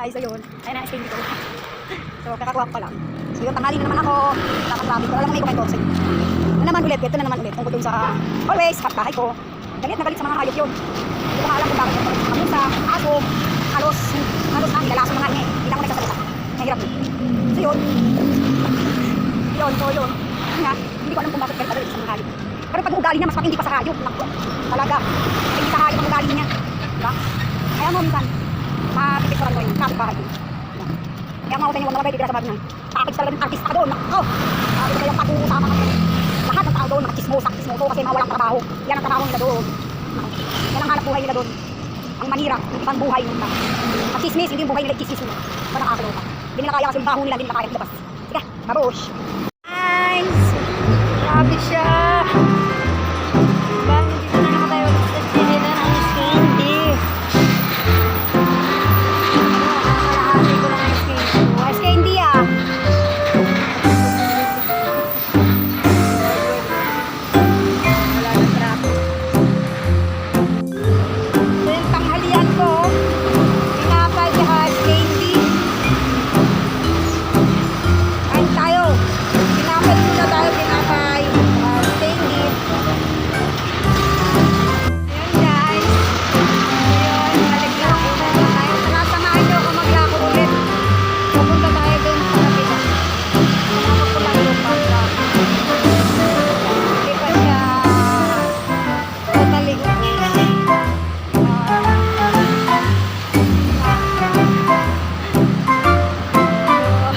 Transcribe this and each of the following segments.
Ay, so yun. Ayun na, explain ko. So, kakakuha ko pa lang. So yun, tanghali na naman ako. Tapos wala lang may kukwento sa inyo. Na naman ulit, ito na naman ulit. Tungkol dun sa always, bahay ko. Galit na galit sa mga hayop yun. Hindi ko nga alam kung bakit yung mga musa, aso, halos na nilalaso mga niya. Hindi lang ako nagsasalita. Mahirap yun. So yun. So yun. Nga, hindi ko alam kung bakit galit sa mga hayop. Pero pag ugali niya, mas matindi pa sa hayop. Naku, talaga. Hindi sa hayop ang ugali niya. Diba? Kaya mo minsan, mapipicturan ko yun, kapit-bahay yun. Kaya mga ko sa inyo, huwag mga pwede sa bahay na. Pakit talaga ng artista ka doon. Naku, sabi ko kayong pag-uusama ka. Lahat ng tao doon, makachismosa kasi mga walang trabaho. Yan ang trabaho nila doon. Yan ang hanap buhay nila doon. Ang manira, yung ibang buhay nila. Machismis, hindi yung buhay nila, chismis nila. Ba nakakaloka. Hindi nila kaya kasi yung baho nila, hindi nila kaya ilabas. Sige, babush. Nice! Grabe siya! Diba, nandito na naman tayo sa sinila ng candy. Kalahati ko lang ang candy. Candy ah! Wala na traffic. So yung tanghalian ko, pinapay tsaka candy. Kain tayo. Pinapay muna tayo, pinapay. Candy. Ayan guys. Ayun, naliglako na tayo. Samahan niyo ako maglako ulit. Pupunta tayo dun sa kapila. Samahan ko lang yung pagka. Hindi pa siya totally okay.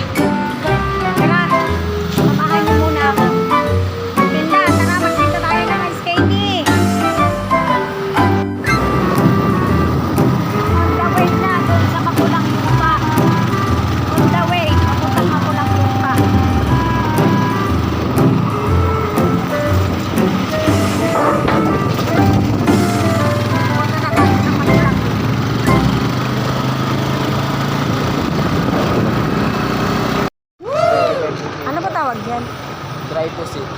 Tara, samahan niyo muna ako. Linda, tara, magtinda tayo ng ice candy. On the way na, doon sa Makulang Lupa. On the way, papuntang Makulang Lupa. Pumunta na tayo sa Makulang Lupa. Ano ba tawag yan? Dry pusit.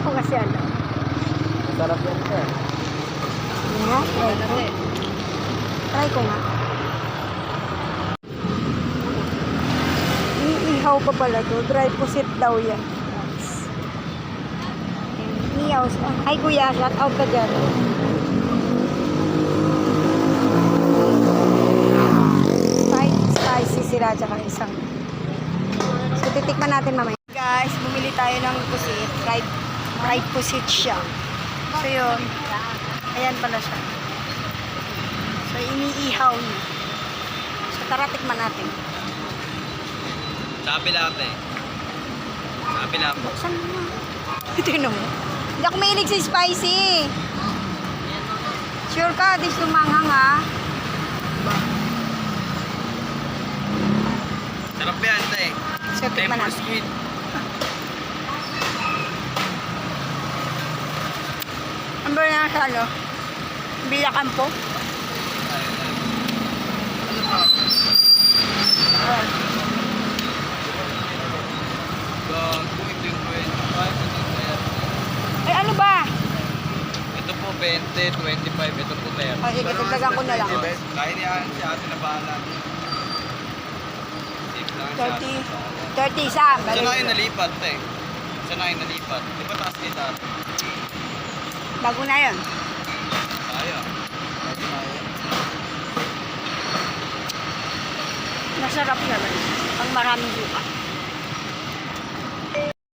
Kung kasi ano. Sarap yan ka. Nga, try ko. Try ko nga. Iihaw pa pala to. Dry pusit daw yan. Iihaw. Ay kuya, shout out ka dyan. Spicy sila tsaka isang. So titikman natin mamaya. Guys, bumili tayo ng pusit. Fried pusit siya. So yun. Ayan pala siya. So iniihaw niya. So tara tikman natin. Sabi lahat eh. Sabi lahat po. Saan mo? Tignan mo. Hindi ako mahilig sa spicy. Sure ka, di sumanghang ha. Sarap yan eh. So tikman natin. squid. Ano ba na sa ano? Bilakan po. Ay ano ba? Ito po 20, 25, ito po 30. O sige, dagdagan ko na lang. Kaya niya si ate na bahala. Safe lang si ate. 30 isa. Saan na kayo nalipat eh? Saan na kayo nalipat? Di ba taas kita? Bago na yun. Tayo. Masarap naman. Pang maraming buka.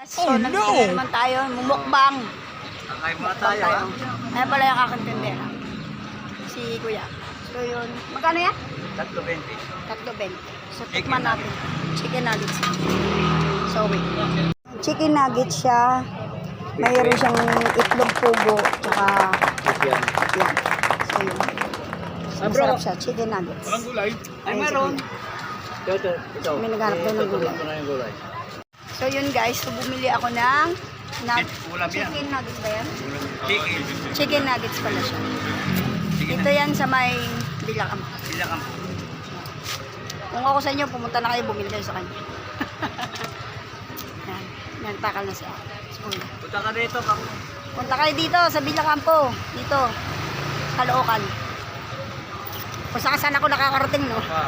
So, nandito na naman tayo. Mumukbang. Kakain muna Mukbang tayo ha? Ayan pala yung aking tindera. Si Kuya. So, yun. Magkano yan? 3.20. 3.20. So, tikman natin. Chicken nuggets. So, wait. Chicken nuggets siya. Mayroon siyang itlog pugo. Tsaka, Yan. yan. So, yun. Masarap siya. Chicken nuggets. Walang gulay? Ay, Ayun, meron. sige. Ito. May naghanap daw ng gulay. Ito na yung gulay. So, yun guys. So, bumili ako ng Ulam yan. chicken nuggets ba yan? Chicken. Chicken nuggets pala siya. Ito yan sa may Bilakam. Bilakam. Kung ako sa inyo, pumunta na kayo, bumili kayo sa kanya. Yan. Yan, takal na siya. Spoon. Punta ka dito, kamo. Punta kayo dito sa Bilacampo. Dito. Caloocan. Kung saan ako nakakarating, no? Pa.